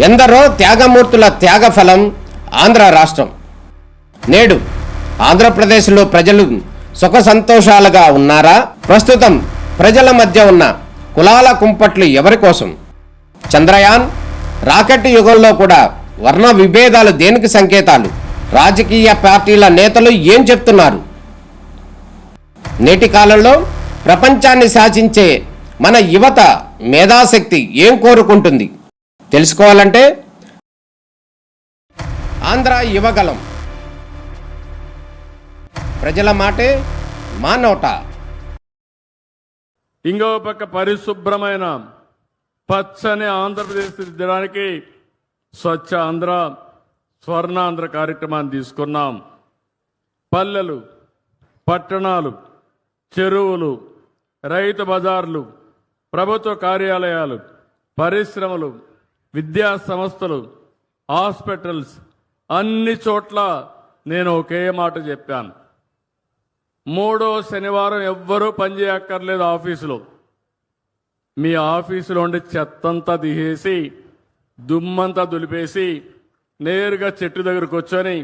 ఎందరో త్యాగమూర్తుల త్యాగఫలం ఆంధ్ర రాష్ట్రం. నేడు ఆంధ్రప్రదేశ్లో ప్రజలు సుఖ సంతోషాలుగా ఉన్నారా? ప్రస్తుతం ప్రజల మధ్య ఉన్న కులాల కుంపట్లు ఎవరి కోసం? చంద్రయాన్ రాకెట్ యుగంలో కూడా వర్ణ విభేదాలు దేనికి సంకేతాలు? రాజకీయ పార్టీల నేతలు ఏం చెప్తున్నారు? నేటి కాలంలో ప్రపంచాన్ని శాసించే మన యువత మేధాశక్తి ఏం కోరుకుంటుంది? తెలుసుకోవాలంటే ఆంధ్ర యువగలం. ప్రజల మాటే మా నోట. ఇంకో పక్క పరిశుభ్రమైన పచ్చని ఆంధ్రప్రదేశ్ దిద్దానికి స్వచ్ఛ ఆంధ్ర స్వర్ణాంధ్ర కార్యక్రమాన్ని తీసుకున్నాం. పల్లెలు, పట్టణాలు, చెరువులు, రైతు బజార్లు, ప్రభుత్వ కార్యాలయాలు, పరిశ్రమలు, విద్యా సంస్థలు, హాస్పిటల్స్ అన్ని చోట్ల నేను ఒకే మాట చెప్పాను. 3వ శనివారం ఎవ్వరూ పనిచేయక్కర్లేదు ఆఫీసులో. మీ ఆఫీసులో ఉండి చెత్తంతా తీసేసి దుమ్మంతా దులిపేసి నేరుగా చెట్టు దగ్గర కూర్చొని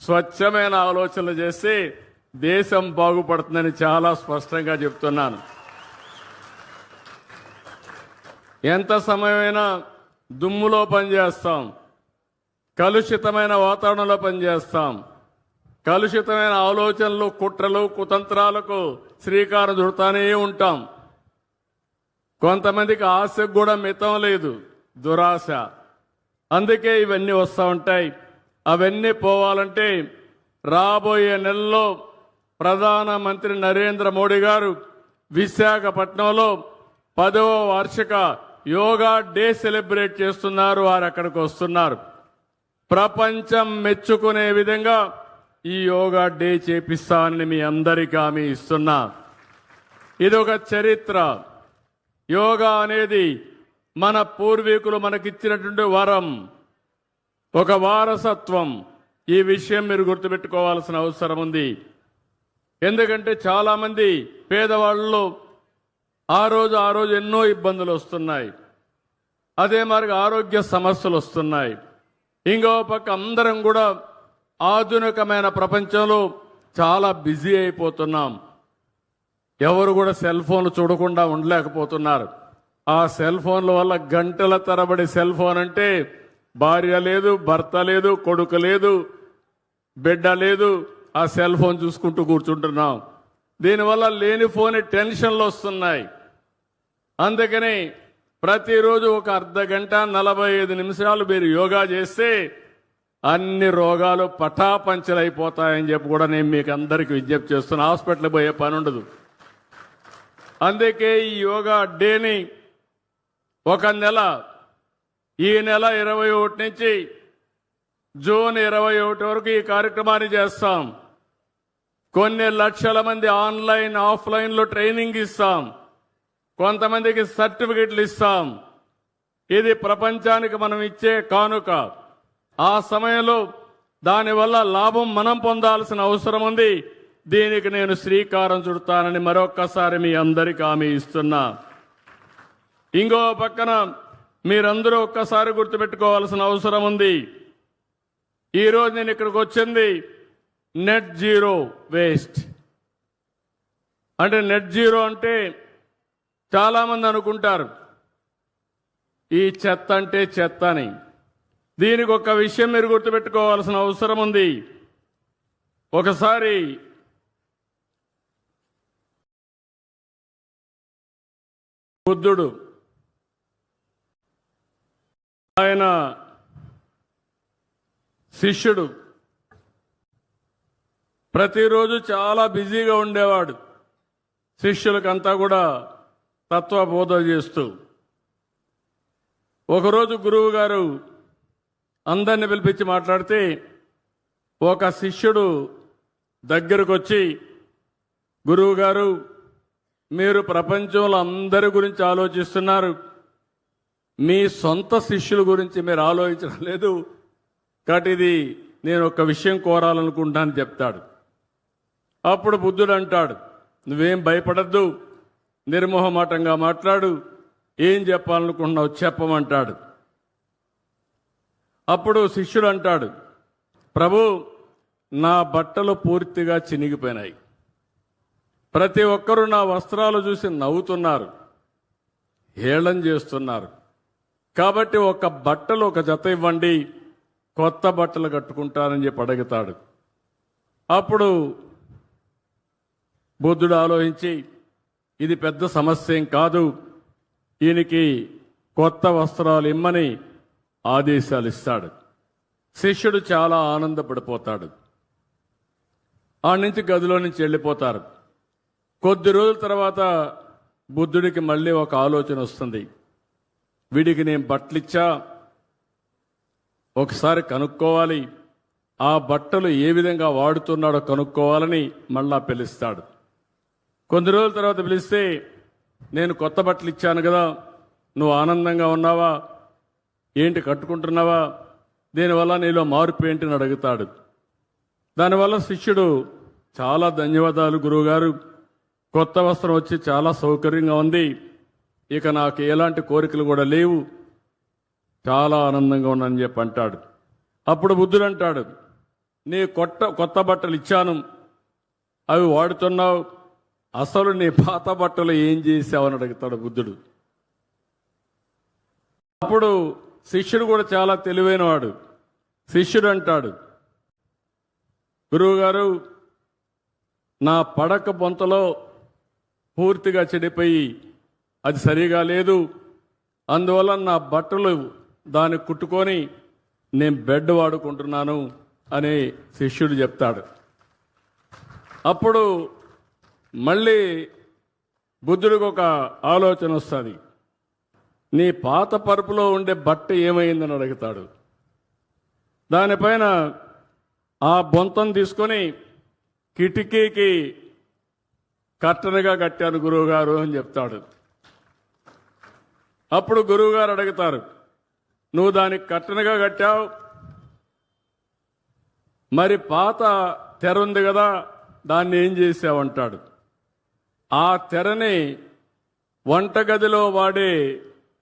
స్వచ్ఛమైన ఆలోచనలు చేస్తే దేశం బాగుపడుతుందని చాలా స్పష్టంగా చెప్తున్నాను. ఎంత సమయమైనా దుమ్ములో పనిచేస్తాం, కలుషితమైన వాతావరణంలో పనిచేస్తాం, కలుషితమైన ఆలోచనలు, కుట్రలు, కుతంత్రాలకు శ్రీకారం చుడతానే ఉంటాం. కొంతమందికి ఆశకు కూడా మితం లేదు, దురాశ. అందుకే ఇవన్నీ వస్తూ ఉంటాయి. అవన్నీ పోవాలంటే రాబోయే నెలలో ప్రధానమంత్రి నరేంద్ర మోడీ గారు విశాఖపట్నంలో 10వ వార్షిక యోగా డే సెలబ్రేట్ చేస్తున్నారు. వారు అక్కడికి వస్తున్నారు. ప్రపంచం మెచ్చుకునే విధంగా ఈ యోగా డే చేపిస్తానని మీ అందరికీ హామీ ఇస్తున్నా. ఇది ఒక చరిత్ర. యోగా అనేది మన పూర్వీకులు మనకిచ్చినటువంటి వరం, ఒక వారసత్వం. ఈ విషయం మీరు గుర్తుపెట్టుకోవాల్సిన అవసరం ఉంది. ఎందుకంటే చాలామంది పేదవాళ్ళలో ఆ రోజు ఎన్నో ఇబ్బందులు వస్తున్నాయి. అదే మరి ఆరోగ్య సమస్యలు వస్తున్నాయి. ఇంకో పక్క అందరం కూడా ఆధునికమైన ప్రపంచంలో చాలా బిజీ అయిపోతున్నాం. ఎవరు కూడా సెల్ ఫోన్లు చూడకుండా ఉండలేకపోతున్నారు. ఆ సెల్ ఫోన్ల వల్ల గంటల తరబడి సెల్ ఫోన్ అంటే భార్య లేదు, భర్త లేదు, కొడుకు లేదు, బిడ్డ లేదు, ఆ సెల్ ఫోన్ చూసుకుంటూ కూర్చుంటున్నాం. దీనివల్ల లేనిపోని టెన్షన్లు వస్తున్నాయి. అందుకని ప్రతిరోజు ఒక అర్ధగంట 45 నిమిషాలు మీరు యోగా చేస్తే అన్ని రోగాలు పటాపంచలైపోతాయని చెప్పి కూడా నేను మీకు అందరికీ విజ్ఞప్తి చేస్తున్నా. హాస్పిటల్ పోయే పని ఉండదు. అందుకే ఈ యోగా డేని ఒక నెల, ఈ నెల 21 నుంచి జూన్ 21 వరకు ఈ కార్యక్రమాన్ని చేస్తాం. కొన్ని లక్షల మంది ఆన్లైన్, ఆఫ్లైన్లో ట్రైనింగ్ ఇస్తాం. కొంతమందికి సర్టిఫికెట్లు ఇస్తాం. ఇది ప్రపంచానికి మనం ఇచ్చే కానుక. ఆ సమయంలో దానివల్ల లాభం మనం పొందాల్సిన అవసరం ఉంది. దీనికి నేను శ్రీకారం చుడతానని మరొక్కసారి మీ అందరికీ హామీ ఇస్తున్నా. ఇంకో పక్కన మీరందరూ ఒక్కసారి గుర్తుపెట్టుకోవాల్సిన అవసరం ఉంది. ఈరోజు నేను ఇక్కడికి వచ్చింది నెట్ జీరో వేస్ట్. అంటే నెట్ జీరో అంటే చాలామంది అనుకుంటారు ఈ చెత్త అంటే చెత్త అని. దీనికి ఒక విషయం మీరు గుర్తుపెట్టుకోవాల్సిన అవసరం ఉంది. ఒకసారి బుద్ధుడు ఆయన శిష్యుడు ప్రతిరోజు చాలా బిజీగా ఉండేవాడు. శిష్యులకంతా కూడా తత్వబోధ చేస్తూ. ఒకరోజు గురువు గారు అందరిని పిలిపించి మాట్లాడితే ఒక శిష్యుడు దగ్గరకు వచ్చి, గురువు గారు మీరు ప్రపంచంలో అందరి గురించి ఆలోచిస్తున్నారు, మీ సొంత శిష్యుల గురించి మీరు ఆలోచించడం లేదు. కాబట్టి ఇది నేను ఒక విషయం కోరాలనుకుంటానని చెప్తాడు. అప్పుడు బుద్ధుడు అంటాడు, నువ్వేం భయపడద్దు, నిర్మోహమాటంగా మాట్లాడు, ఏం చెప్పాలనుకుంటున్నావు చెప్పమంటాడు. అప్పుడు శిష్యుడు అంటాడు, ప్రభు, నా బట్టలు పూర్తిగా చినిగిపోయినాయి. ప్రతి ఒక్కరూ నా వస్త్రాలు చూసి నవ్వుతున్నారు, హేళన చేస్తున్నారు. కాబట్టి ఒక జత ఇవ్వండి, కొత్త బట్టలు కట్టుకుంటానని చెప్పి అడుగుతాడు. అప్పుడు బుద్ధుడు ఆలోచించి, ఇది పెద్ద సమస్య ఏం కాదు, ఈయనకి కొత్త వస్త్రాలు ఇమ్మని ఆదేశాలు ఇస్తాడు. శిష్యుడు చాలా ఆనందపడిపోతాడు. ఆ నుంచి గదిలో నుంచి వెళ్ళిపోతారు. కొద్ది రోజుల తర్వాత బుద్ధుడికి మళ్ళీ ఒక ఆలోచన వస్తుంది. వీడికి నేను బట్టలిచ్చా, ఒకసారి కనుక్కోవాలి, ఆ బట్టలు ఏ విధంగా వాడుతున్నాడో కనుక్కోవాలని మళ్ళా పిలుస్తాడు. కొద్ది రోజుల తర్వాత పిలిస్తే, నేను కొత్త బట్టలు ఇచ్చాను కదా, నువ్వు ఆనందంగా ఉన్నావా, ఏంటి కట్టుకుంటున్నావా, దీనివల్ల నీలో మార్పు ఏంటిని అడుగుతాడు. దానివల్ల శిష్యుడు, చాలా ధన్యవాదాలు గురువుగారు, కొత్త వస్త్రం వచ్చి చాలా సౌకర్యంగా ఉంది, ఇక నాకు ఎలాంటి కోరికలు కూడా లేవు, చాలా ఆనందంగా ఉన్నానని చెప్పి అంటాడు. అప్పుడు బుద్ధుడు అంటాడు, నీ కొత్త బట్టలు ఇచ్చాను, అవి వాడుతున్నావు, అసలు నీ పాత బట్టలు ఏం చేసావని అడుగుతాడు బుద్ధుడు. అప్పుడు శిష్యుడు కూడా చాలా తెలివైనవాడు. శిష్యుడు అంటాడు, గురువుగారు, నా పడక బొంతలో పూర్తిగా చెడిపోయి అది సరిగా లేదు, అందువల్ల నా బట్టలు దాన్ని కుట్టుకొని నేను బెడ్ వాడుకుంటున్నాను అని శిష్యుడు చెప్తాడు. అప్పుడు మళ్ళీ బుద్ధుడికి ఒక ఆలోచన వస్తుంది. నీ పాత పరుపులో ఉండే బట్ట ఏమైందని అడుగుతాడు. దానిపైన ఆ బొంతను తీసుకొని కిటికీకి కట్టనగా కట్టాను గురువుగారు అని చెప్తాడు. అప్పుడు గురువుగారు అడుగుతారు, నువ్వు దానికి కట్టనగా కట్టావు, మరి పాత తెర ఉంది కదా, దాన్ని ఏం చేసావంటాడు. ఆ తెరని వంటగదిలో వాడే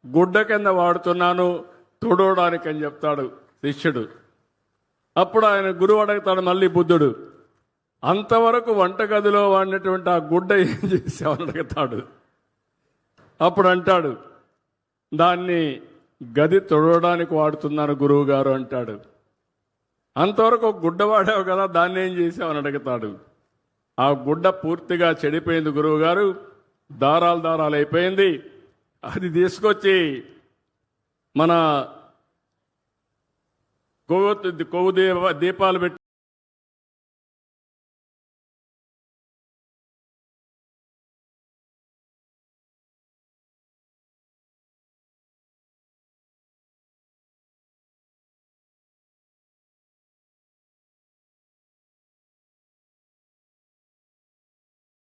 గుడ్డ కింద వాడుతున్నాను తుడవడానికి అని చెప్తాడు శిష్యుడు. అప్పుడు ఆయన గురువు అడుగుతాడు మళ్ళీ బుద్ధుడు, అంతవరకు వంటగదిలో వాడినటువంటి ఆ గుడ్డ ఏం చేసావని అడుగుతాడు. అప్పుడు అంటాడు, దాన్ని గది తుడవడానికి వాడుతున్నాను గురువు గారు అంటాడు. అంతవరకు ఒక గుడ్డ వాడావు కదా, దాన్ని ఏం చేసావని అడుగుతాడు. ఆ గుడ్డ పూర్తిగా చెడిపోయింది గురువు గారు, దారాలు అయిపోయింది, అది తీసుకొచ్చి మన కొవ్వు దీపాలు పెట్టి